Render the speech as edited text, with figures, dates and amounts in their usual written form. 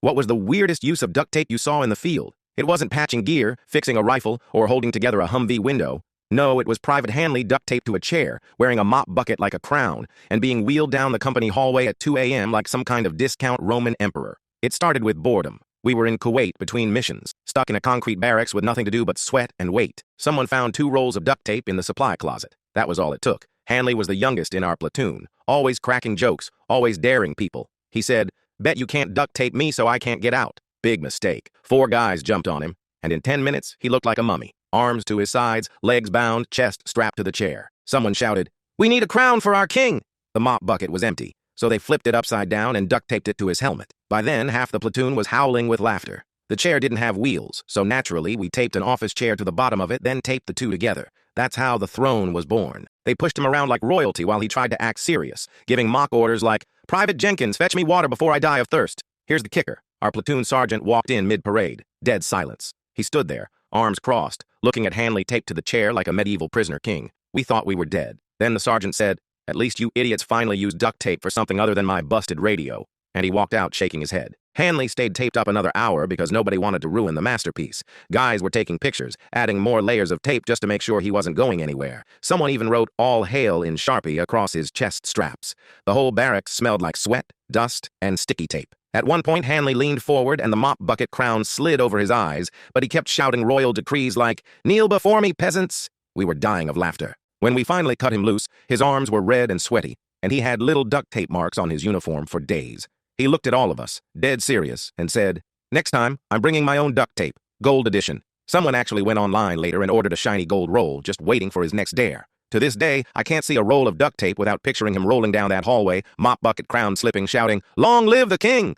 What was the weirdest use of duct tape you saw in the field? It wasn't patching gear, fixing a rifle, or holding together a Humvee window. No, it was Private Hanley duct taped to a chair, wearing a mop bucket like a crown, and being wheeled down the company hallway at 2 a.m. like some kind of discount Roman emperor. It started with boredom. We were in Kuwait between missions, stuck in a concrete barracks with nothing to do but sweat and wait. Someone found 2 rolls of duct tape in the supply closet. That was all it took. Hanley was the youngest in our platoon, always cracking jokes, always daring people. He said, "Bet you can't duct tape me so I can't get out." Big mistake. 4 guys jumped on him, and in 10 minutes, he looked like a mummy. Arms to his sides, legs bound, chest strapped to the chair. Someone shouted, "We need a crown for our king!" The mop bucket was empty, so they flipped it upside down and duct taped it to his helmet. By then, half the platoon was howling with laughter. The chair didn't have wheels, so naturally, we taped an office chair to the bottom of it, then taped the 2 together. That's how the throne was born. They pushed him around like royalty while he tried to act serious, giving mock orders like, "Private Jenkins, fetch me water before I die of thirst." Here's the kicker. Our platoon sergeant walked in mid-parade. Dead silence. He stood there, arms crossed, looking at Hanley taped to the chair like a medieval prisoner king. We thought we were dead. Then the sergeant said, "At least you idiots finally used duct tape for something other than my busted radio." And he walked out shaking his head. Hanley stayed taped up another hour because nobody wanted to ruin the masterpiece. Guys were taking pictures, adding more layers of tape just to make sure he wasn't going anywhere. Someone even wrote "All Hail" in Sharpie across his chest straps. The whole barracks smelled like sweat, dust, and sticky tape. At one point, Hanley leaned forward and the mop bucket crown slid over his eyes, but he kept shouting royal decrees like, "Kneel before me, peasants!" We were dying of laughter. When we finally cut him loose, his arms were red and sweaty, and he had little duct tape marks on his uniform for days. He looked at all of us, dead serious, and said, "Next time, I'm bringing my own duct tape, gold edition." Someone actually went online later and ordered a shiny gold roll, just waiting for his next dare. To this day, I can't see a roll of duct tape without picturing him rolling down that hallway, mop bucket crown slipping, shouting, "Long live the king!"